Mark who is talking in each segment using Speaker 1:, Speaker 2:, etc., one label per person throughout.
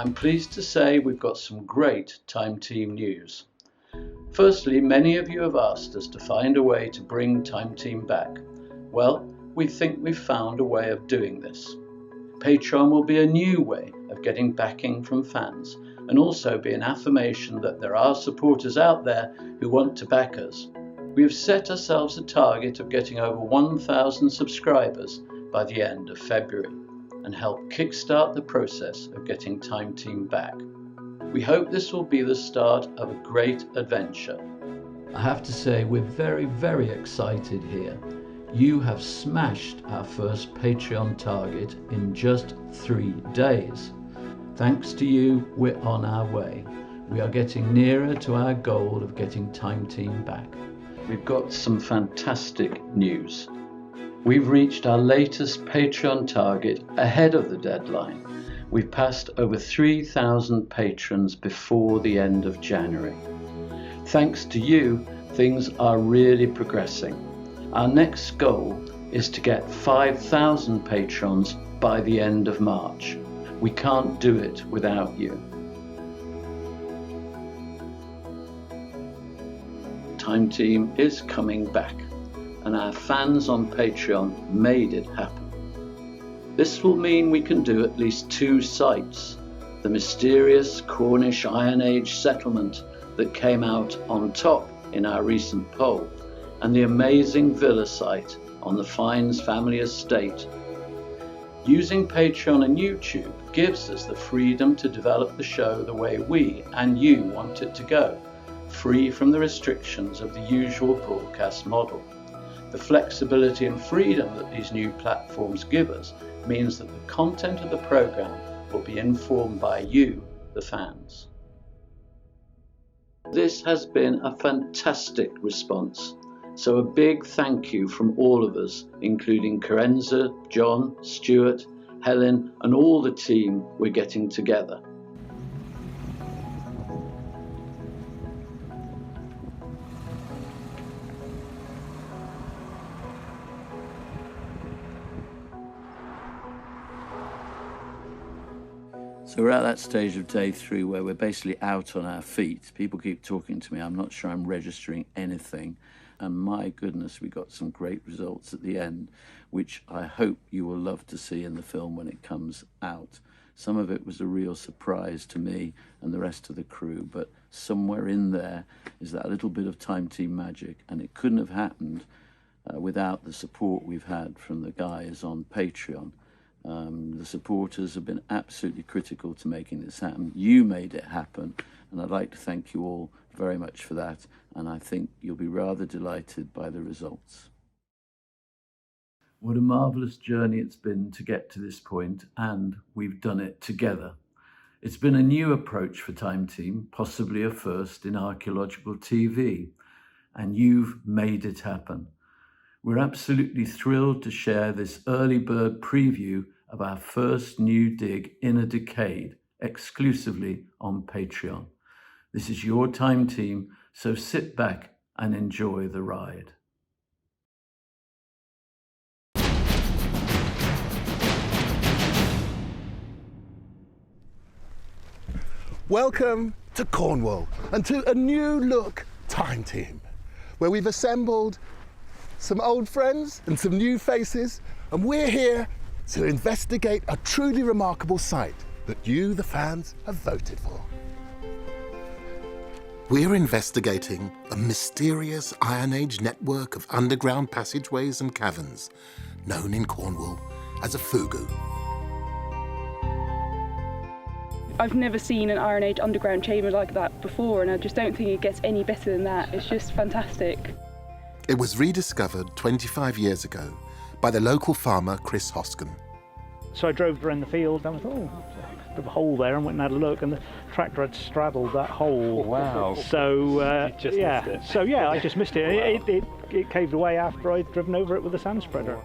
Speaker 1: I'm pleased to say we've got some great Time Team news. Firstly, many of you have asked us to find a way to bring Time Team back. Well, we think we've found a way of doing this. Patreon will be a new way of getting backing from fans and also be an affirmation that there are supporters out there who want to back us. We have set ourselves a target of getting over 1,000 subscribers by the end of February and help kickstart the process of getting Time Team back. We hope this will be the start of a great adventure. I have to say we're very, very excited here. You have smashed our first Patreon target in just 3 days. Thanks to you, we're on our way. We are getting nearer to our goal of getting Time Team back. We've got some fantastic news. We've reached our latest Patreon target ahead of the deadline. We've passed over 3,000 patrons before the end of January. Thanks to you, things are really progressing. Our next goal is to get 5,000 patrons by the end of March. We can't do it without you. Time Team is coming back, and our fans on Patreon made it happen. This will mean we can do at least 2 sites. The mysterious Cornish Iron Age settlement that came out on top in our recent poll, and the amazing villa site on the Fiennes family estate. Using Patreon and YouTube gives us the freedom to develop the show the way we and you want it to go, free from the restrictions of the usual broadcast model. The flexibility and freedom that these new platforms give us means that the content of the program will be informed by you, the fans. This has been a fantastic response, so a big thank you from all of us, including Carenza, John, Stuart, Helen, and all the team we're getting together. So we're at that stage of day 3 where we're basically out on our feet. People keep talking to me. I'm not sure I'm registering anything. And my goodness, we got some great results at the end, which I hope you will love to see in the film when it comes out. Some of it was a real surprise to me and the rest of the crew, but somewhere in there is that little bit of Time Team magic, and it couldn't have happened without the support we've had from the guys on Patreon. The supporters have been absolutely critical to making this happen. You made it happen, and I'd like to thank you all very much for that, and I think you'll be rather delighted by the results. What a marvellous journey it's been to get to this point, and we've done it together. It's been a new approach for Time Team, possibly a first in archaeological TV, and you've made it happen. We're absolutely thrilled to share this early bird preview of our first new dig in a decade, exclusively on Patreon. This is your Time Team, so sit back and enjoy the ride.
Speaker 2: Welcome to Cornwall and to a new look Time Team, where we've assembled some old friends and some new faces, and we're here to investigate a truly remarkable site that you, the fans, have voted for. We're investigating a mysterious Iron Age network of underground passageways and caverns, known in Cornwall as a fugu.
Speaker 3: I've never seen an Iron Age underground chamber like that before, and I just don't think it gets any better than that. It's just fantastic.
Speaker 2: It was rediscovered 25 years ago by the local farmer Chris Hoskin.
Speaker 4: So I drove around the field and I thought, there's a hole there, and went and had a look, and the tractor had straddled that hole.
Speaker 5: Wow.
Speaker 4: So
Speaker 5: Missed it.
Speaker 4: So yeah, I just missed it.
Speaker 5: Wow.
Speaker 4: It caved away after I'd driven over it with a sand spreader.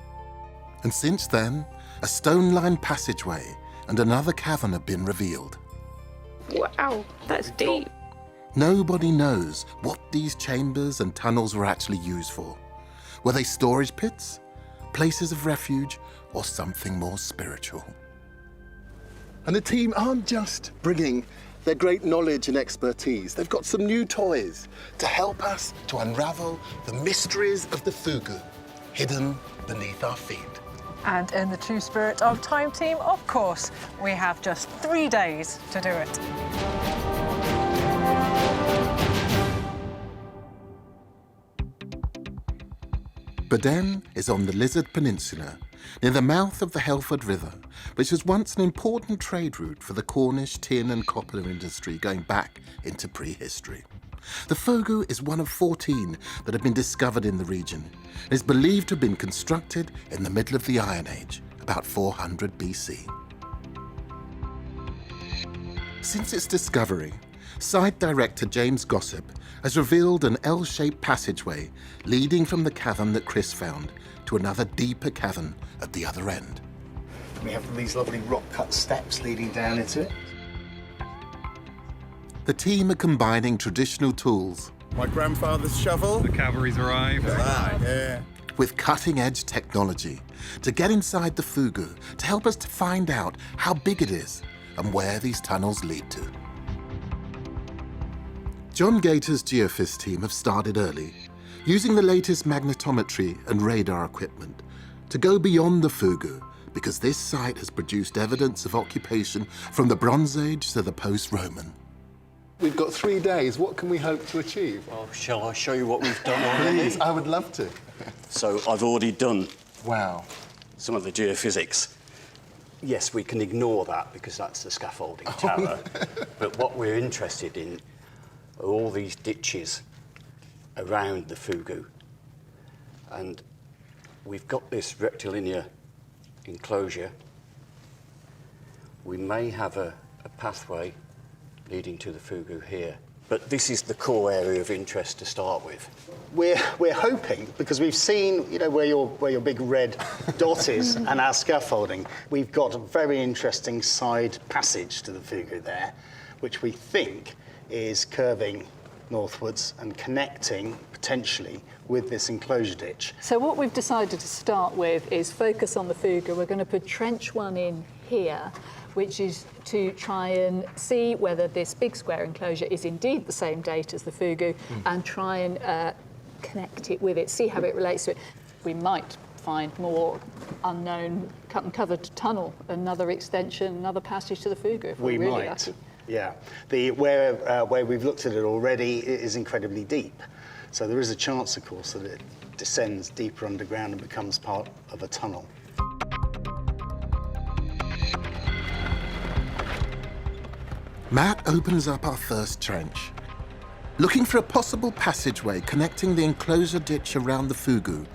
Speaker 2: And since then, a stone-lined passageway and another cavern have been revealed.
Speaker 6: Wow, that's deep.
Speaker 2: Nobody knows what these chambers and tunnels were actually used for. Were they storage pits, places of refuge, or something more spiritual? And the team aren't just bringing their great knowledge and expertise. They've got some new toys to help us to unravel the mysteries of the Fugu hidden beneath our feet.
Speaker 5: And in the true spirit of Time Team, of course, we have just 3 days to do it.
Speaker 2: Baden is on the Lizard Peninsula, near the mouth of the Helford River, which was once an important trade route for the Cornish tin and copper industry going back into prehistory. The Fugu is one of 14 that have been discovered in the region and is believed to have been constructed in the middle of the Iron Age, about 400 BC. Since its discovery, site director James Gossip has revealed an L-shaped passageway leading from the cavern that Chris found to another deeper cavern at the other end.
Speaker 7: We have these lovely rock-cut steps leading down into it.
Speaker 2: The team are combining traditional tools
Speaker 8: My grandfather's shovel.
Speaker 9: The cavalry's arrived.
Speaker 8: Yeah.
Speaker 2: with cutting-edge technology to get inside the Fugu to help us to find out how big it is and where these tunnels lead to. John Gator's Geophys team have started early, using the latest magnetometry and radar equipment to go beyond the Fugu, because this site has produced evidence of occupation from the Bronze Age to the post-Roman. We've got 3 days. What can we hope to achieve?
Speaker 10: Well, shall I show you what we've done already?
Speaker 2: Please, I would love to.
Speaker 10: So I've already done
Speaker 2: Wow.
Speaker 10: some of the geophysics. Yes, we can ignore that because that's the scaffolding tower. But what we're interested in are all these ditches around the Fugu. And we've got this rectilinear enclosure. We may have a pathway leading to the Fugu here. But this is the core area of interest to start with.
Speaker 7: We're hoping, because we've seen, you know, where your big red dot is and our scaffolding, we've got a very interesting side passage to the Fugu there, which we think is curving northwards and connecting potentially with this enclosure ditch.
Speaker 11: So what we've decided to start with is focus on the Fugu. We're going to put trench 1 in here, which is to try and see whether this big square enclosure is indeed the same date as the Fugu and try and connect it with it, see how it relates to it. We might find more unknown cut and covered tunnel, another extension, another passage to the Fugu if we're really lucky.
Speaker 7: Yeah. Where we've looked at it already, it is incredibly deep. So there is a chance, of course, that it descends deeper underground and becomes part of a tunnel.
Speaker 2: Matt opens up our first trench, looking for a possible passageway connecting the enclosure ditch around the Fugu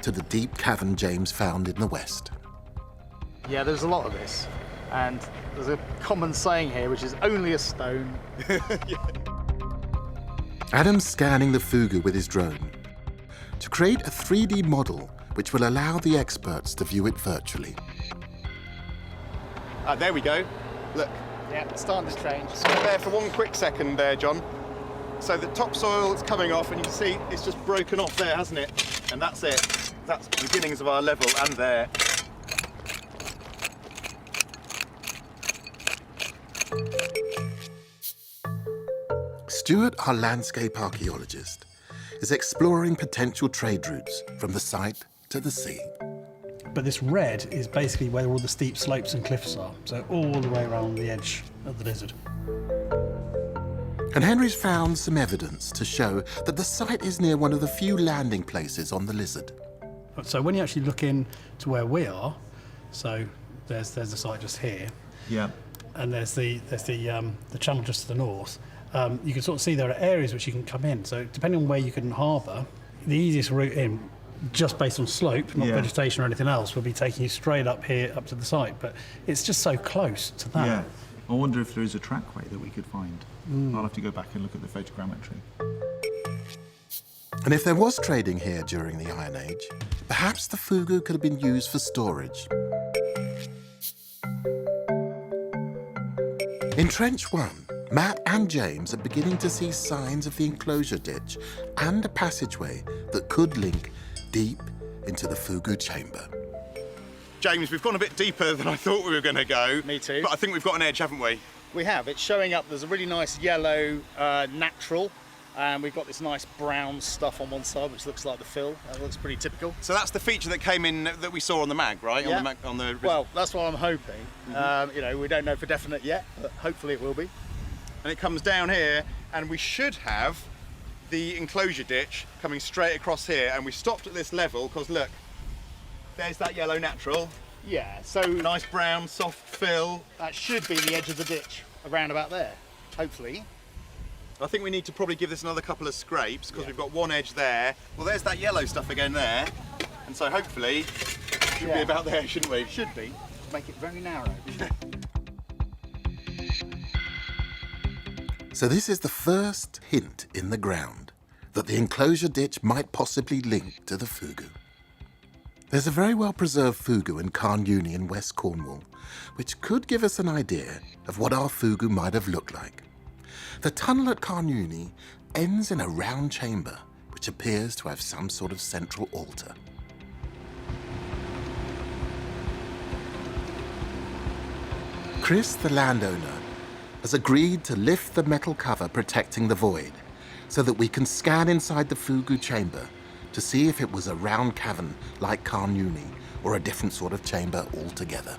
Speaker 2: to the deep cavern James found in the west.
Speaker 12: Yeah, there's a lot of this, and there's a common saying here, which is only a stone.
Speaker 2: Adam's scanning the Fugu with his drone to create a 3D model which will allow the experts to view it virtually.
Speaker 8: There we go. Look.
Speaker 12: Yeah, starting to change.
Speaker 8: Stop there for 1 quick second there, John. So the topsoil is coming off, and you can see it's just broken off there, hasn't it? And that's it. That's the beginnings of our level, and there.
Speaker 2: Stuart, our landscape archaeologist, is exploring potential trade routes from the site to the sea.
Speaker 13: But this red is basically where all the steep slopes and cliffs are, so all the way around the edge of the lizard.
Speaker 2: And Henry's found some evidence to show that the site is near one of the few landing places on the lizard.
Speaker 13: So when you actually look in to where we are, so there's the site just here,
Speaker 9: Yeah.
Speaker 13: and there's the channel just to the north. You can sort of see there are areas which you can come in. So depending on where you can harbour, the easiest route in, just based on slope, not vegetation or anything else, will be taking you straight up here, up to the site. But it's just so close to that.
Speaker 9: Yeah. I wonder if there is a trackway that we could find. I'll have to go back and look at the photogrammetry.
Speaker 2: And if there was trading here during the Iron Age, perhaps the Fugu could have been used for storage. In Trench 1, Matt and James are beginning to see signs of the enclosure ditch and a passageway that could link deep into the Fugu chamber.
Speaker 8: James, we've gone a bit deeper than I thought we were going to go.
Speaker 12: Me too.
Speaker 8: But I think we've got an edge, haven't we?
Speaker 12: We have. It's showing up. There's a really nice yellow natural, and we've got this nice brown stuff on one side, which looks like the fill. That looks pretty typical.
Speaker 8: So that's the feature that came in that we saw on the mag, right?
Speaker 12: Yeah.
Speaker 8: Well,
Speaker 12: that's what I'm hoping. You know, we don't know for definite yet, but hopefully it will be.
Speaker 8: And it comes down here, and we should have the enclosure ditch coming straight across here. And we stopped at this level because look, there's that yellow natural.
Speaker 12: Yeah, so
Speaker 8: nice brown, soft fill.
Speaker 12: That should be the edge of the ditch, around about there, hopefully.
Speaker 8: I think we need to probably give this another couple of scrapes because we've got one edge there. Well, there's that yellow stuff again there. And so hopefully, should be about there, shouldn't we?
Speaker 12: Should be. Make it very narrow.
Speaker 2: So this is the first hint in the ground that the enclosure ditch might possibly link to the Fugu. There's a very well-preserved Fugu in Carnuni in West Cornwall, which could give us an idea of what our Fugu might have looked like. The tunnel at Carnuni ends in a round chamber, which appears to have some sort of central altar. Chris, the landowner, has agreed to lift the metal cover protecting the void so that we can scan inside the Fugu chamber to see if it was a round cavern like Carnuni or a different sort of chamber altogether.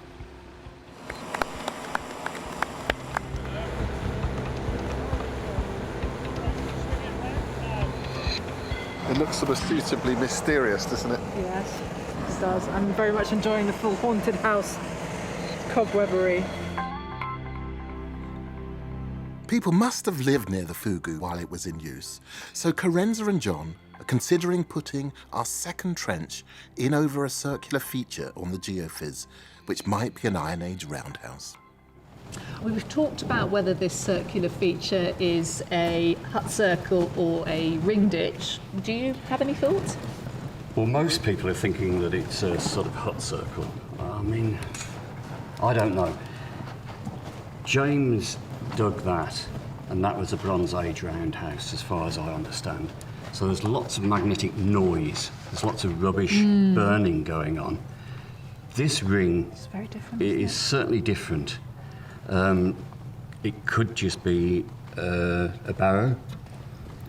Speaker 14: It looks sort of suitably mysterious, doesn't it?
Speaker 5: Yes, it does. I'm very much enjoying the full haunted house cobwebbery.
Speaker 2: People must have lived near the Fugu while it was in use, so Carenza and John are considering putting our second trench in over a circular feature on the geophys, which might be an Iron Age roundhouse.
Speaker 11: We've talked about whether this circular feature is a hut circle or a ring ditch. Do you have any thoughts?
Speaker 10: Well, most people are thinking that it's a sort of hut circle. I mean, I don't know. James dug that, and that was a Bronze Age roundhouse, as far as I understand. So there's lots of magnetic noise, there's lots of rubbish burning going on. This ring
Speaker 11: very different,
Speaker 10: is certainly different. It could just be a barrow.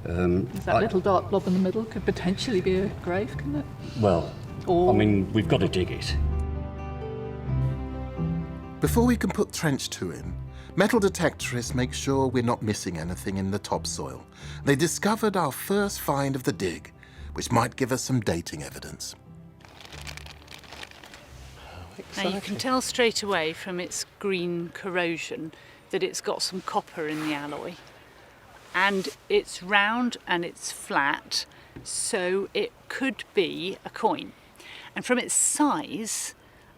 Speaker 11: That little dark blob in the middle could potentially be a grave, couldn't it?
Speaker 10: Well, I mean, we've got to dig it.
Speaker 2: Before we can put trench 2 in, metal detectorists make sure we're not missing anything in the topsoil. They discovered our first find of the dig, which might give us some dating evidence.
Speaker 15: Now you can tell straight away from its green corrosion that it's got some copper in the alloy. And it's round and it's flat, so it could be a coin. And from its size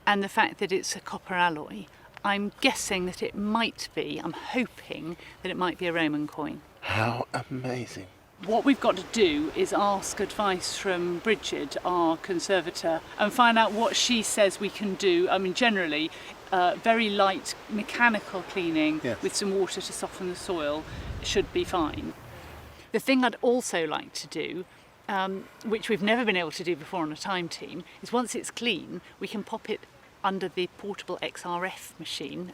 Speaker 15: and the fact that it's a copper alloy, I'm guessing that it might be, I'm hoping that it might be a Roman coin.
Speaker 14: How amazing.
Speaker 3: What we've got to do is ask advice from Bridget, our conservator, and find out what she says we can do. I mean, generally, very light mechanical cleaning with some water to soften the soil should be fine.
Speaker 15: The thing I'd also like to do, which we've never been able to do before on a time team, is once it's clean, we can pop it under the portable XRF machine,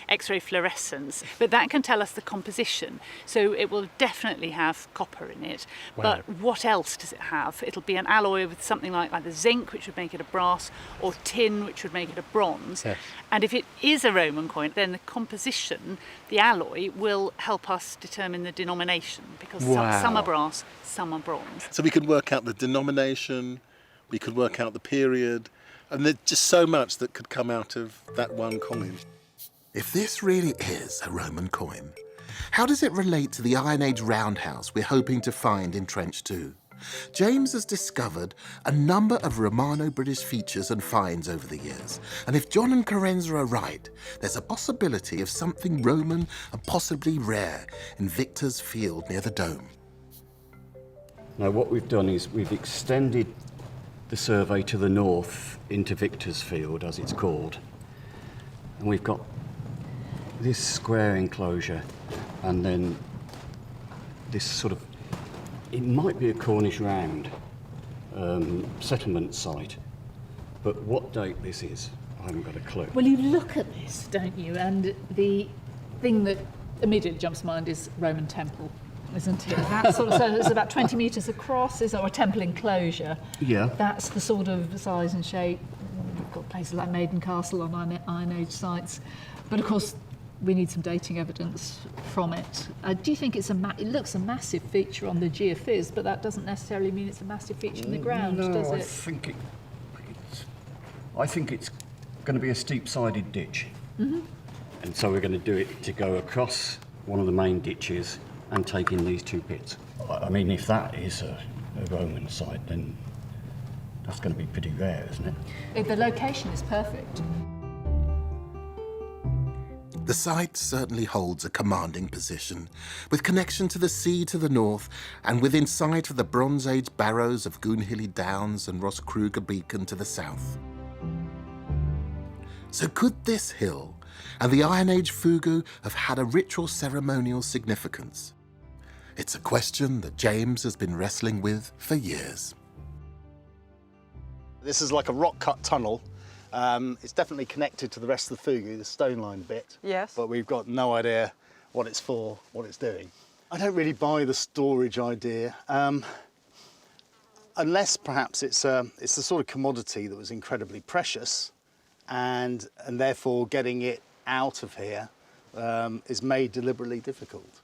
Speaker 15: X-ray fluorescence, but that can tell us the composition. So it will definitely have copper in it, but what else does it have? It'll be an alloy with something like either zinc, which would make it a brass, or tin, which would make it a bronze. Yes. And if it is a Roman coin, then the composition, the alloy, will help us determine the denomination, because some are brass, some are bronze.
Speaker 14: So we could work out the denomination, we could work out the period, and there's just so much that could come out of that one coin.
Speaker 2: If this really is a Roman coin, how does it relate to the Iron Age roundhouse we're hoping to find in Trench 2? James has discovered a number of Romano-British features and finds over the years, and if John and Carenza are right, there's a possibility of something Roman and possibly rare in Victor's Field near the Dome.
Speaker 10: Now, what we've done is we've extended the survey to the north into Victor's Field, as it's called. And we've got this square enclosure and then this sort of, it might be a Cornish round settlement site, But what date this is, I haven't got a clue.
Speaker 11: Well, you look at this, don't you? And the thing that immediately jumps to mind is Roman temple, isn't it? That sort of, so it's about 20 metres across, is or a temple enclosure.
Speaker 10: Yeah.
Speaker 11: That's the sort of size and shape. We've got places like Maiden Castle on Iron Age sites, but of course we need some dating evidence from it. Do you think it's it looks a massive feature on the geophys, but that doesn't necessarily mean it's a massive feature in the ground, does it?
Speaker 10: I think it's going to be a steep-sided ditch.
Speaker 11: Mm-hmm.
Speaker 10: And so we're going to do it to go across one of the main ditches and take in these 2 pits. I mean, if that is a Roman site, then that's going to be pretty rare, isn't it?
Speaker 11: The location is perfect.
Speaker 2: The site certainly holds a commanding position, with connection to the sea to the north and within sight of the Bronze Age barrows of Goonhilly Downs and Roscruger Beacon to the south. So could this hill and the Iron Age Fugu have had a ritual ceremonial significance? It's a question that James has been wrestling with for years.
Speaker 7: This is like a rock-cut tunnel. It's definitely connected to the rest of the Fugu, the stone line bit.
Speaker 5: Yes.
Speaker 7: But we've got no idea what it's for, what it's doing. I don't really buy the storage idea, unless perhaps it's the sort of commodity that was incredibly precious, and therefore getting it out of here is made deliberately difficult.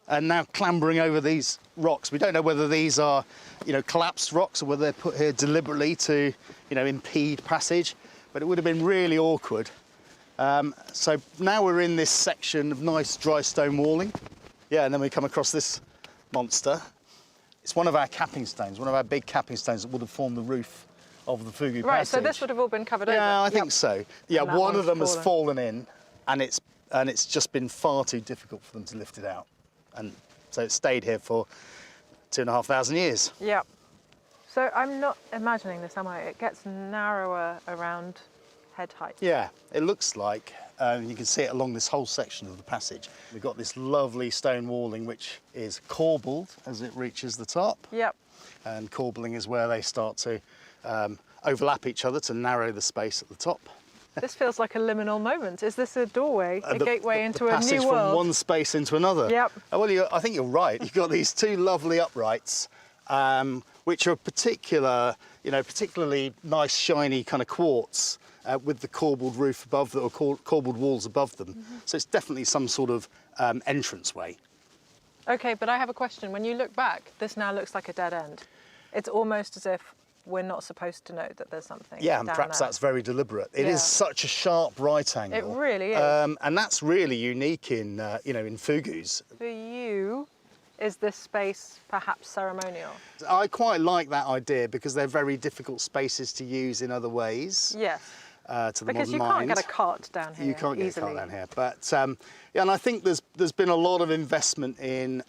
Speaker 7: And now clambering over these rocks, we don't know whether these are, collapsed rocks or whether they're put here deliberately to, impede passage, but it would have been really awkward. So now we're in this section of nice dry stone walling. Yeah, and then we come across this monster. It's one of our capping stones, one of our big capping stones that would have formed the roof of the Fugu
Speaker 5: Right,
Speaker 7: passage.
Speaker 5: so this would have all been covered over?
Speaker 7: Yeah, I think so. Yeah,
Speaker 5: And that
Speaker 7: one of them
Speaker 5: one's
Speaker 7: has fallen in, and it's just been far too difficult for them to lift it out. And so it stayed here for 2,500 years.
Speaker 5: Yeah. So I'm not imagining this, am I? It gets narrower around head height.
Speaker 7: Yeah, it looks like, you can see it along this whole section of the passage. We've got this lovely stone walling which is corbelled as it reaches the top.
Speaker 5: Yep.
Speaker 7: And corbelling is where they start to overlap each other to narrow the space at the top.
Speaker 5: This feels like a liminal moment. Is this a doorway, a gateway into a
Speaker 7: passage
Speaker 5: new world?
Speaker 7: from one space into another.
Speaker 5: Yep.
Speaker 7: Well, I think you're right. You've got these 2 lovely uprights, which are particularly nice, shiny kind of quartz with the corbelled roof above them, or corbelled walls above them.
Speaker 5: Mm-hmm.
Speaker 7: So it's definitely some sort of entranceway.
Speaker 5: OK, but I have a question. When you look back, this now looks like a dead end. It's almost as if we're not supposed to know that there's something
Speaker 7: Yeah, and
Speaker 5: down
Speaker 7: perhaps
Speaker 5: there.
Speaker 7: that's very deliberate. It is such a sharp right angle.
Speaker 5: It really is.
Speaker 7: And that's really unique in, in Fugus.
Speaker 5: For you, is this space perhaps ceremonial?
Speaker 7: I quite like that idea because they're very difficult spaces to use in other ways.
Speaker 5: Yes.
Speaker 7: To the
Speaker 5: because
Speaker 7: modern
Speaker 5: you
Speaker 7: mind.
Speaker 5: can't get a cart down here
Speaker 7: You can't get
Speaker 5: easily.
Speaker 7: a cart down here. But yeah, and I think there's been a lot of investment in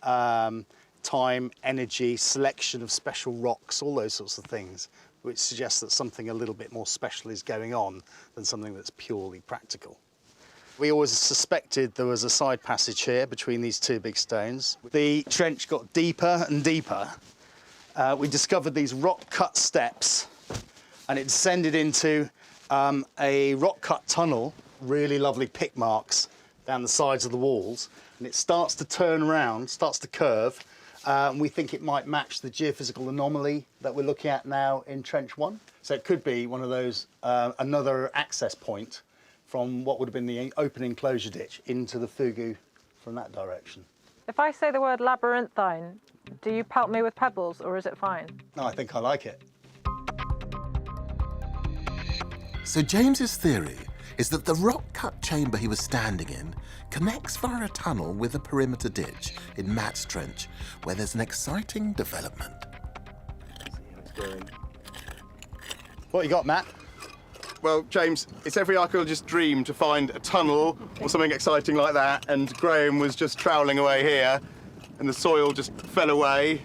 Speaker 7: time, energy, selection of special rocks, all those sorts of things, which suggests that something a little bit more special is going on than something that's purely practical. We always suspected there was a side passage here between these 2 big stones. The trench got deeper and deeper. We discovered these rock-cut steps, and it descended into a rock-cut tunnel, really lovely pick marks down the sides of the walls, and it starts to turn around, starts to curve, and we think it might match the geophysical anomaly that we're looking at now in Trench 1. So it could be one of those, another access point from what would have been the open enclosure ditch into the Fugu from that direction.
Speaker 5: If I say the word labyrinthine, do you pelt me with pebbles or is it fine?
Speaker 7: No, I think I like it.
Speaker 2: So James's theory is that the rock-cut chamber he was standing in connects via a tunnel with a perimeter ditch in Matt's Trench, where there's an exciting development.
Speaker 7: What you got, Matt?
Speaker 8: Well, James, it's every archaeologist's dream to find a tunnel or something exciting like that, and Graham was just troweling away here, and the soil just fell away,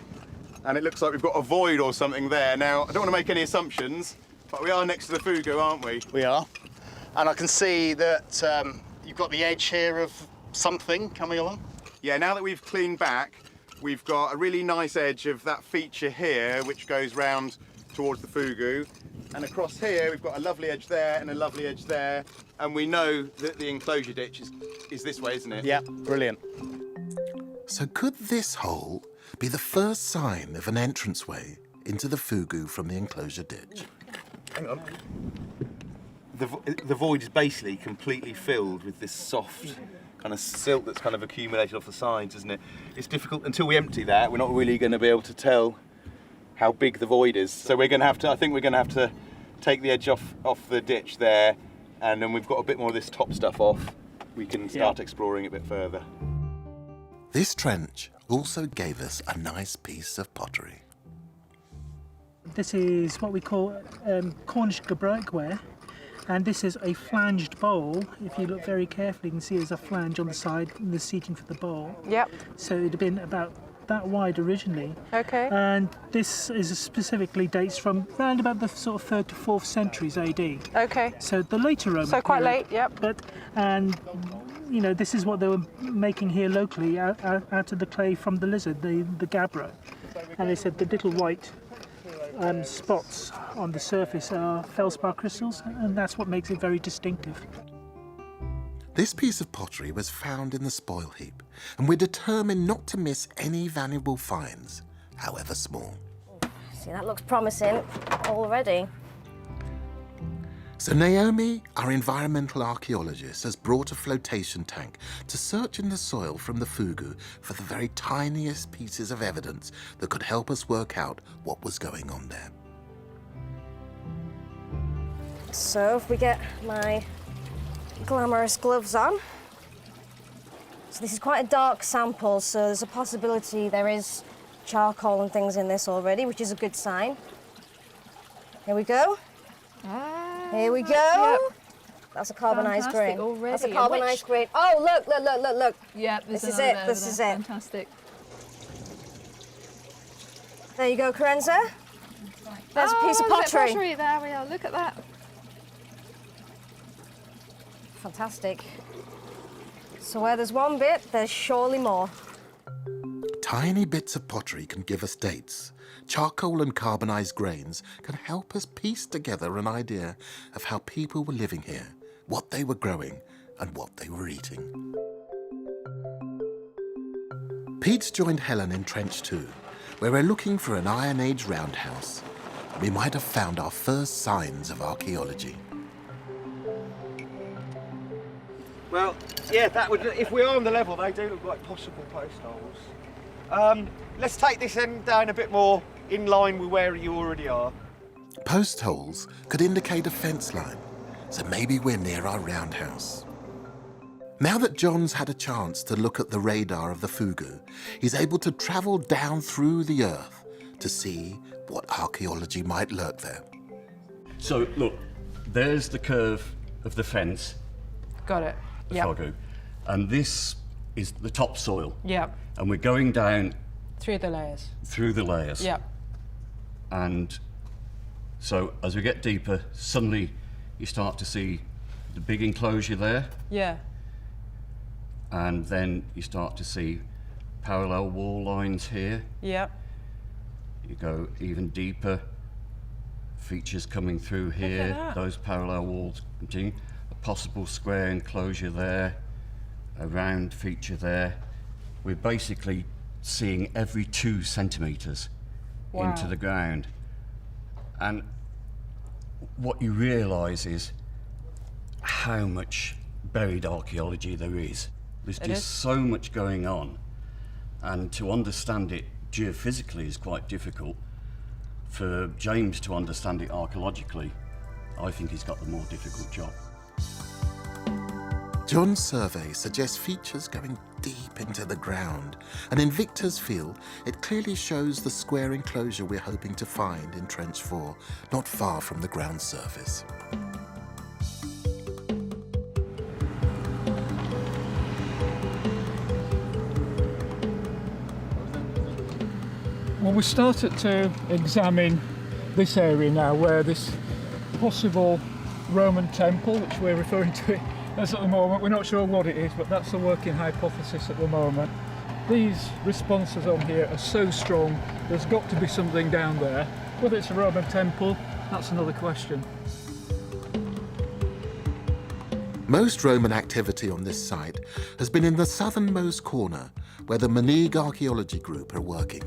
Speaker 8: and it looks like we've got a void or something there. Now, I don't want to make any assumptions, but we are next to the Fugu, aren't we?
Speaker 7: We are. And I can see that you've got the edge here of something coming along.
Speaker 8: Yeah, now that we've cleaned back, we've got a really nice edge of that feature here, which goes round towards the Fugu. And across here, we've got a lovely edge there and a lovely edge there. And we know that the enclosure ditch is this way, isn't it?
Speaker 12: Yeah, brilliant.
Speaker 2: So could this hole be the first sign of an entranceway into the Fugu from the enclosure ditch?
Speaker 8: Hang on. The void is basically completely filled with this soft kind of silt that's kind of accumulated off the sides, isn't it? It's difficult until we empty that. We're not really going to be able to tell how big the void is. So we're going to have to. I think we're going to have to take the edge off the ditch there, and then we've got a bit more of this top stuff off. We can start exploring it a bit further.
Speaker 2: This trench also gave us a nice piece of pottery.
Speaker 16: This is what we call Cornish gebruikware, and this is a flanged bowl. If you look very carefully, you can see there's a flange on the side and the seating for the bowl.
Speaker 5: Yep.
Speaker 16: So it'd have been about that wide originally.
Speaker 5: Okay.
Speaker 16: And this is specifically dates from around about the sort of 3rd to 4th centuries AD.
Speaker 5: Okay.
Speaker 16: So the later Roman
Speaker 5: So quite
Speaker 16: period.
Speaker 5: late, yep.
Speaker 16: And you know, this is what they were making here locally out of the clay from the lizard, the gabbro. And they said the little white spots on the surface are feldspar crystals, and that's what makes it very distinctive.
Speaker 2: This piece of pottery was found in the spoil heap, and we're determined not to miss any valuable finds, however small.
Speaker 17: See, that looks promising already.
Speaker 2: So Naomi, our environmental archaeologist, has brought a flotation tank to search in the soil from the Fugu for the very tiniest pieces of evidence that could help us work out what was going on there.
Speaker 17: So if we get my glamorous gloves on. So this is quite a dark sample, so there's a possibility there is charcoal and things in this already, which is a good sign. Here we go. Here we go.
Speaker 11: Yep.
Speaker 17: That's a carbonised grain.
Speaker 11: Already.
Speaker 17: That's a carbonised grain. Oh, look.
Speaker 11: Yeah,
Speaker 17: this is it. This is it.
Speaker 11: Fantastic.
Speaker 17: There you go, Carenza. There's a piece of pottery.
Speaker 11: There we are. Look at that.
Speaker 17: Fantastic. So where there's one bit, there's surely more.
Speaker 2: Tiny bits of pottery can give us dates. Charcoal and carbonised grains can help us piece together an idea of how people were living here, what they were growing, and what they were eating. Pete's joined Helen in Trench 2, where we're looking for an Iron Age roundhouse. We might have found our first signs of archaeology.
Speaker 18: Well, yeah, that would. If we are on the level, they do look like possible post holes. Let's take this end down a bit more in line with where you already are.
Speaker 2: Post holes could indicate a fence line, so maybe we're near our roundhouse. Now that John's had a chance to look at the radar of the Fugu, he's able to travel down through the earth to see what archaeology might lurk there.
Speaker 19: So, look, there's the curve of the fence.
Speaker 5: Got it.
Speaker 19: The
Speaker 5: Yep.
Speaker 19: Fugu. And this is the topsoil.
Speaker 5: Yep.
Speaker 19: And we're going down
Speaker 5: Through the layers.
Speaker 19: through the layers.
Speaker 5: Yep.
Speaker 19: And so as we get deeper, suddenly you start to see the big enclosure there,
Speaker 5: Yeah.
Speaker 19: and then you start to see parallel wall lines here.
Speaker 5: Yep.
Speaker 19: You go even deeper, features coming through here,
Speaker 5: that.
Speaker 19: those parallel walls continue, a possible square enclosure there, a round feature there. We're basically seeing every 2 centimetres
Speaker 5: Wow.
Speaker 19: into the ground. And what you realise is how much buried archaeology there is. There's
Speaker 5: It
Speaker 19: just
Speaker 5: is.
Speaker 19: so much going on, and to understand it geophysically is quite difficult. For James to understand it archaeologically, I think he's got the more difficult job.
Speaker 2: John's survey suggests features going deep into the ground, and in Victor's field, it clearly shows the square enclosure we're hoping to find in Trench 4, not far from the ground surface.
Speaker 4: Well, we started to examine this area now where this possible Roman temple, which we're referring to it as at the moment, we're not sure what it is, but that's the working hypothesis at the moment. These responses on here are so strong, there's got to be something down there. Whether it's a Roman temple That's another question.
Speaker 2: Most Roman activity on this site has been in the southernmost corner, where the Maneague Archaeology Group are working.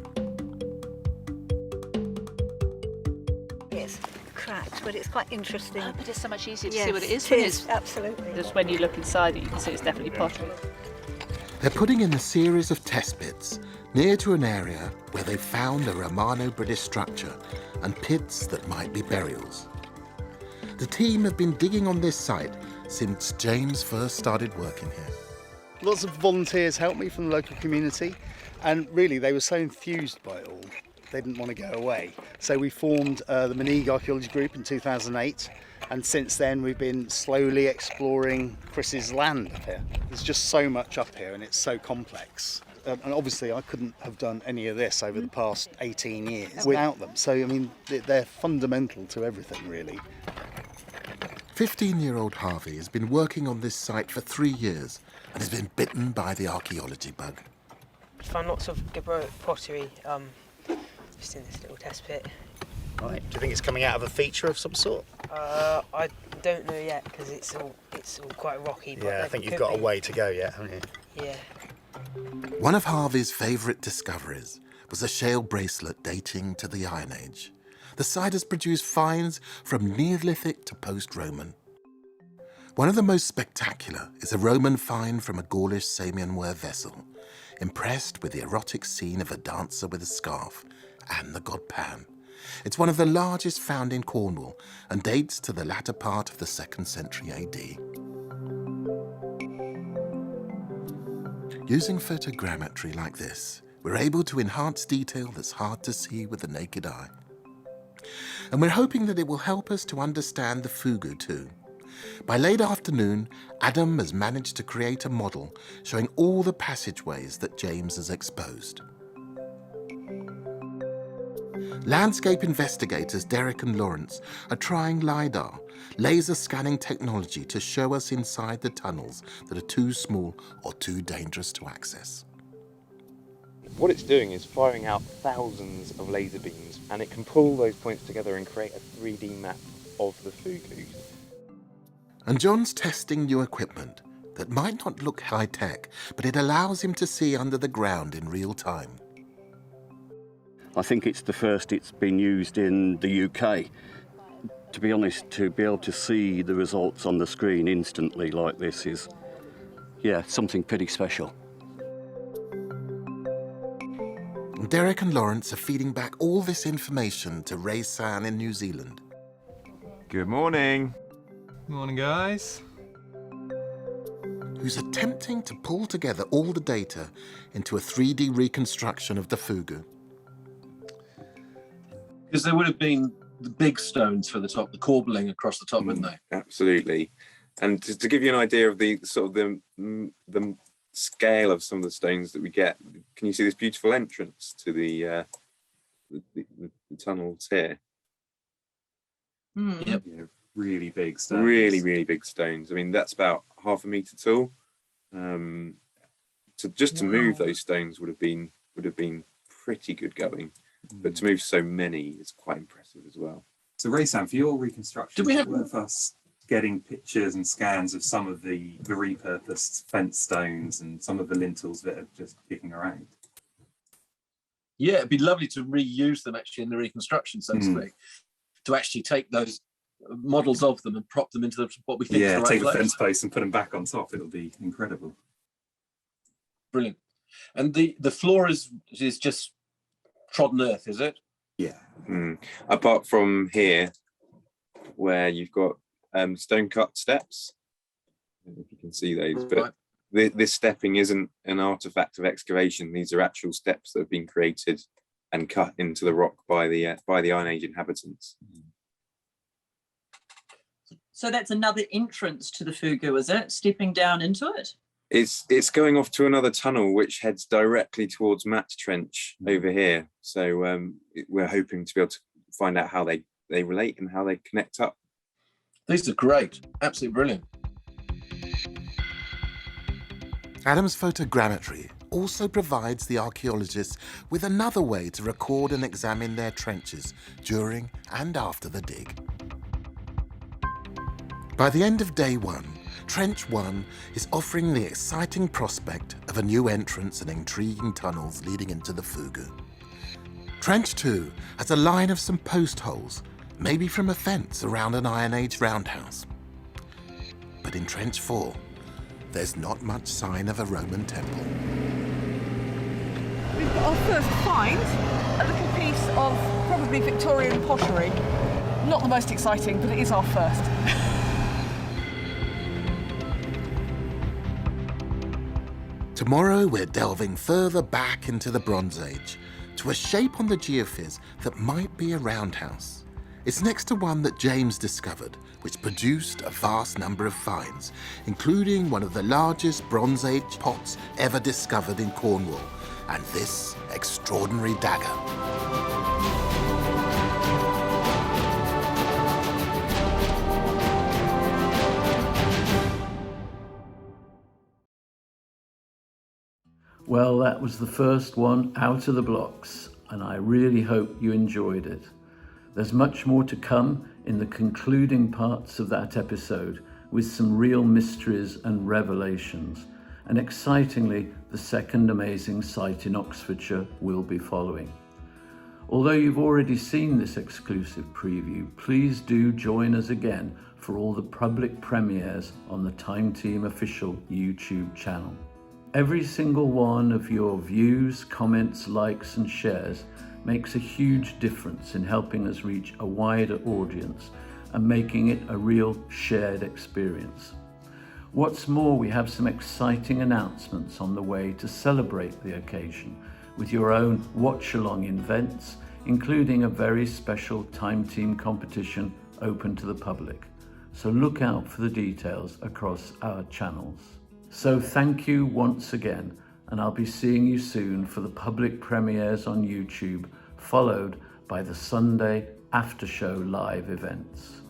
Speaker 20: It's cracked, but it's quite interesting.
Speaker 15: Oh, but it's so much easier to
Speaker 20: Yes,
Speaker 15: see what it is
Speaker 20: it
Speaker 15: when
Speaker 20: is,
Speaker 15: it's
Speaker 20: absolutely.
Speaker 15: Just when you look inside it, you can see it's definitely pottery.
Speaker 2: They're putting in a series of test pits near to an area where they found a Romano-British structure and pits that might be burials. The team have been digging on this site since James first started working here.
Speaker 7: Lots of volunteers helped me from the local community, and really they were so enthused by it all, they didn't want to go away. So we formed the Maneague Archaeology Group in 2008, and since then we've been slowly exploring Chris's land up here. There's just so much up here and it's so complex. And obviously I couldn't have done any of this over the past 18 years without them. So, I mean, they're fundamental to everything, really.
Speaker 2: 15-year-old Harvey has been working on this site for 3 years and has been bitten by the archaeology bug.
Speaker 21: I found lots of Gabbro pottery just in this little test pit.
Speaker 7: Right. Do you think it's coming out of a feature of some sort?
Speaker 21: I don't know yet because it's all quite rocky. But
Speaker 7: Yeah, I think you've got a way to go yet, haven't you?
Speaker 21: Yeah.
Speaker 2: One of Harvey's favourite discoveries was a shale bracelet dating to the Iron Age. The site has produced finds from Neolithic to post-Roman. One of the most spectacular is a Roman find from a Gaulish Samian-ware vessel, impressed with the erotic scene of a dancer with a scarf and the god Pan. It's one of the largest found in Cornwall and dates to the latter part of the 2nd century AD. Using photogrammetry like this, we're able to enhance detail that's hard to see with the naked eye. And we're hoping that it will help us to understand the fugu too. By late afternoon, Adam has managed to create a model showing all the passageways that James has exposed. Landscape investigators Derek and Lawrence are trying LiDAR, laser scanning technology, to show us inside the tunnels that are too small or too dangerous to access.
Speaker 22: What it's doing is firing out thousands of laser beams, and it can pull those points together and create a 3D map of the fugu.
Speaker 2: And John's testing new equipment that might not look high-tech, but it allows him to see under the ground in real time.
Speaker 19: I think it's the first it's been used in the UK. To be honest, to be able to see the results on the screen instantly like this is, yeah, something pretty special.
Speaker 2: Derek and Lawrence are feeding back all this information to Ray San in New Zealand.
Speaker 23: Good morning.
Speaker 24: Morning, guys.
Speaker 2: Who's attempting to pull together all the data into a 3D reconstruction of the fugu.
Speaker 24: Because there would have been the big stones for the top, the corbelling across the top, wouldn't they?
Speaker 22: Absolutely. And to give you an idea of the sort of the scale of some of the stones that we get, can you see this beautiful entrance to the tunnels here?
Speaker 24: Yep.
Speaker 22: Yeah, really big stones. Really, really big stones. I mean, that's about 1/2 a metre tall. To move those stones would have been pretty good going, but to move so many is quite impressive as well.
Speaker 23: So, Ray-Sam, for your reconstruction,
Speaker 24: Did we have
Speaker 23: worth us getting pictures and scans of some of the repurposed fence stones and some of the lintels that are just kicking around?
Speaker 24: Yeah, it'd be lovely to reuse them actually in the reconstruction, so to speak. To actually take those models of them and prop them into what we think is the right
Speaker 23: take
Speaker 24: place.
Speaker 23: the fence posts and put them back on top. It'll be incredible.
Speaker 24: Brilliant. And the floor is just trodden earth, is it?
Speaker 22: Yeah. Apart from here, where you've got stone cut steps, I don't know if you can see those, but this stepping isn't an artifact of excavation. These are actual steps that have been created and cut into the rock by the Iron Age inhabitants.
Speaker 25: So that's another entrance to the fugu, is it? Stepping down into it?
Speaker 22: It's going off to another tunnel which heads directly towards Matt's Trench over here. So we're hoping to be able to find out how they relate and how they connect up.
Speaker 24: These are great, absolutely brilliant.
Speaker 2: Adam's photogrammetry also provides the archaeologists with another way to record and examine their trenches during and after the dig. By the end of day 1, Trench 1 is offering the exciting prospect of a new entrance and intriguing tunnels leading into the Fugu. Trench 2 has a line of some post holes, maybe from a fence around an Iron Age roundhouse. But in Trench 4, there's not much sign of a Roman temple.
Speaker 1: We've got our first find, a little piece of probably Victorian pottery. Not the most exciting, but it is our first.
Speaker 2: Tomorrow we're delving further back into the Bronze Age, to a shape on the geophys that might be a roundhouse. It's next to one that James discovered, which produced a vast number of finds, including one of the largest Bronze Age pots ever discovered in Cornwall, and this extraordinary dagger.
Speaker 3: Well, that was the first one out of the blocks, and I really hope you enjoyed it. There's much more to come in the concluding parts of that episode, with some real mysteries and revelations. And excitingly, the second amazing site in Oxfordshire will be following. Although you've already seen this exclusive preview, please do join us again for all the public premieres on the Time Team official YouTube channel. Every single one of your views, comments, likes and shares makes a huge difference in helping us reach a wider audience and making it a real shared experience. What's more, we have some exciting announcements on the way to celebrate the occasion with your own watch-along events, including a very special Time Team competition open to the public. So look out for the details across our channels. So thank you once again, and I'll be seeing you soon for the public premieres on YouTube, followed by the Sunday after show live events.